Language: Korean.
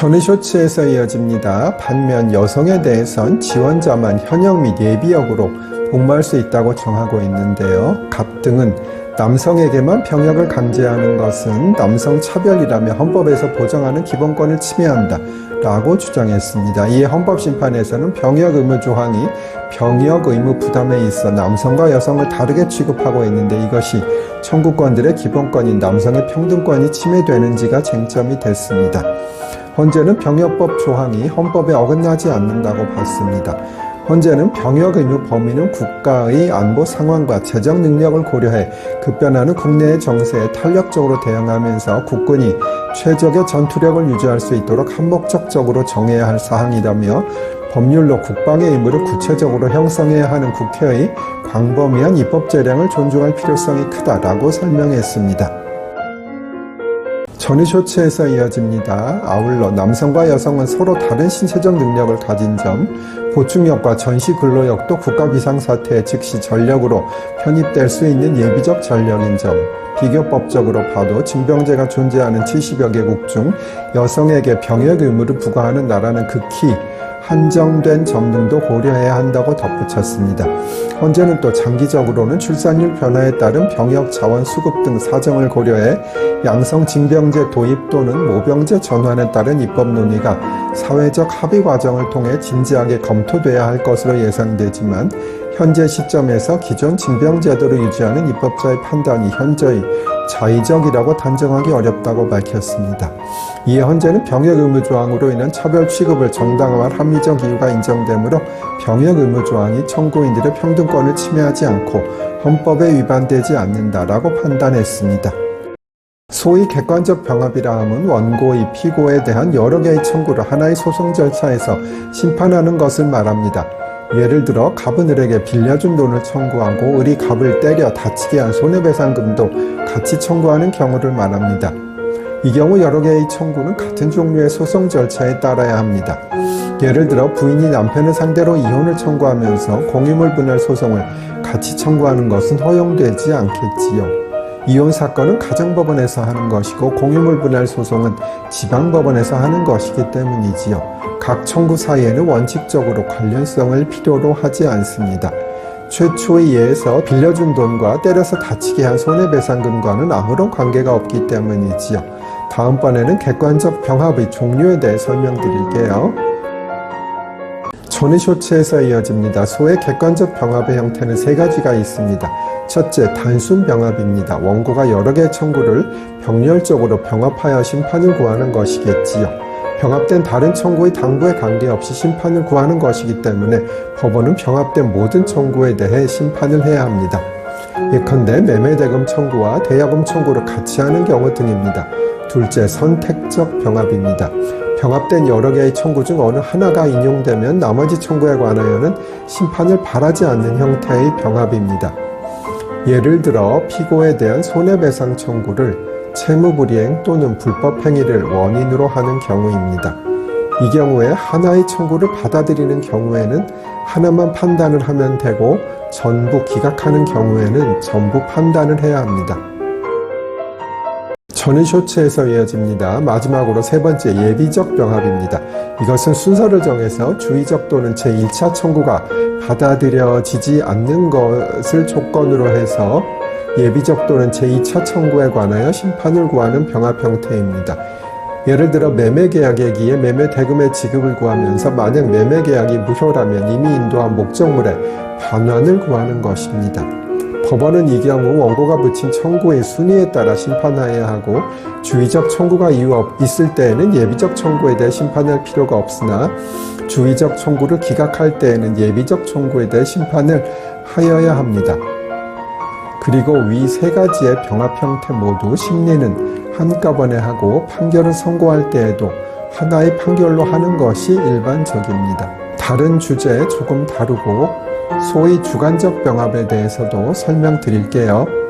전의쇼츠에서 이어집니다. 반면 여성에 대해선 지원자만 현역 및 예비역으로 복무할 수 있다고 정하고 있는데요. 갑등은 남성에게만 병역을 강제하는 것은 남성 차별이라며 헌법에서 보장하는 기본권을 침해한다 라고 주장했습니다. 이에 헌법심판에서는 병역 의무 조항이 병역 의무 부담에 있어 남성과 여성을 다르게 취급하고 있는데 이것이 청구권들의 기본권인 남성의 평등권이 침해되는지가 쟁점이 됐습니다. 헌재는 병역법 조항이 헌법에 어긋나지 않는다고 봤습니다. 헌재는 병역 의무 범위는 국가의 안보 상황과 재정 능력을 고려해 급변하는 국내의 정세에 탄력적으로 대응하면서 국군이 최적의 전투력을 유지할 수 있도록 한목적적으로 정해야 할 사항이라며 법률로 국방의 의무를 구체적으로 형성해야 하는 국회의 광범위한 입법 재량을 존중할 필요성이 크다라고 설명했습니다. 전의쇼츠에서 이어집니다. 아울러 남성과 여성은 서로 다른 신체적 능력을 가진 점, 보충역과 전시 근로역도 국가 비상사태에 즉시 전력으로 편입될 수 있는 예비적 전력인 점, 비교법적으로 봐도 징병제가 존재하는 70여 개국 중 여성에게 병역 의무를 부과하는 나라는 극히 한정된 점 등도 고려해야 한다고 덧붙였습니다. 헌재는 또 장기적으로는 출산율 변화에 따른 병역 자원 수급 등 사정을 고려해 양성 징병제 도입 또는 모병제 전환에 따른 입법 논의가 사회적 합의 과정을 통해 진지하게 검토돼야 할 것으로 예상되지만 현재 시점에서 기존 징병제도를 유지하는 입법자의 판단이 현저히 자의적이라고 단정하기 어렵다고 밝혔습니다. 이에 헌재는 병역 의무 조항으로 인한 차별 취급을 정당화할 합리적 이유가 인정되므로 병역 의무 조항이 청구인들의 평등권을 침해하지 않고 헌법에 위반되지 않는다라고 판단했습니다. 소위 객관적 병합이라 함은 원고의 피고에 대한 여러 개의 청구를 하나의 소송 절차에서 심판하는 것을 말합니다. 예를 들어 갑은 을에게 빌려준 돈을 청구하고 을이 갑을 때려 다치게 한 손해배상금도 같이 청구하는 경우를 말합니다. 이 경우 여러 개의 청구는 같은 종류의 소송 절차에 따라야 합니다. 예를 들어 부인이 남편을 상대로 이혼을 청구하면서 공유물 분할 소송을 같이 청구하는 것은 허용되지 않겠지요. 이혼 사건은 가정법원에서 하는 것이고 공유물 분할 소송은 지방법원에서 하는 것이기 때문이지요. 각 청구 사이에는 원칙적으로 관련성을 필요로 하지 않습니다. 최초의 예에서 빌려준 돈과 때려서 다치게 한 손해배상금과는 아무런 관계가 없기 때문이지요. 다음번에는 객관적 병합의 종류에 대해 설명드릴게요. 전의쇼츠에서 이어집니다. 소의 객관적 병합의 형태는 세 가지가 있습니다. 첫째, 단순 병합입니다. 원고가 여러 개의 청구를 병렬적으로 병합하여 심판을 구하는 것이겠지요. 병합된 다른 청구의 당부에 관계없이 심판을 구하는 것이기 때문에 법원은 병합된 모든 청구에 대해 심판을 해야 합니다. 예컨대 매매대금 청구와 대여금 청구를 같이 하는 경우 등입니다. 둘째, 선택적 병합입니다. 병합된 여러 개의 청구 중 어느 하나가 인용되면 나머지 청구에 관하여는 심판을 바라지 않는 형태의 병합입니다. 예를 들어 피고에 대한 손해배상 청구를 채무불이행 또는 불법행위를 원인으로 하는 경우입니다. 이 경우에 하나의 청구를 받아들이는 경우에는 하나만 판단을 하면 되고 전부 기각하는 경우에는 전부 판단을 해야 합니다. 전의쇼츠에서 이어집니다. 마지막으로 세 번째, 예비적 병합입니다. 이것은 순서를 정해서 주의적 또는 제1차 청구가 받아들여지지 않는 것을 조건으로 해서 예비적 또는 제2차 청구에 관하여 심판을 구하는 병합 형태입니다. 예를 들어 매매계약에 의해 매매대금의 지급을 구하면서 만약 매매계약이 무효라면 이미 인도한 목적물의 반환을 구하는 것입니다. 법원은 이 경우 원고가 붙인 청구의 순위에 따라 심판해야 하고 주의적 청구가 이유 있을 때에는 예비적 청구에 대해 심판할 필요가 없으나 주의적 청구를 기각할 때에는 예비적 청구에 대해 심판을 하여야 합니다. 그리고 위 세 가지의 병합 형태 모두 심리는 한꺼번에 하고 판결을 선고할 때에도 하나의 판결로 하는 것이 일반적입니다. 다른 주제에 조금 다루고 소위 주관적 병합에 대해서도 설명드릴게요.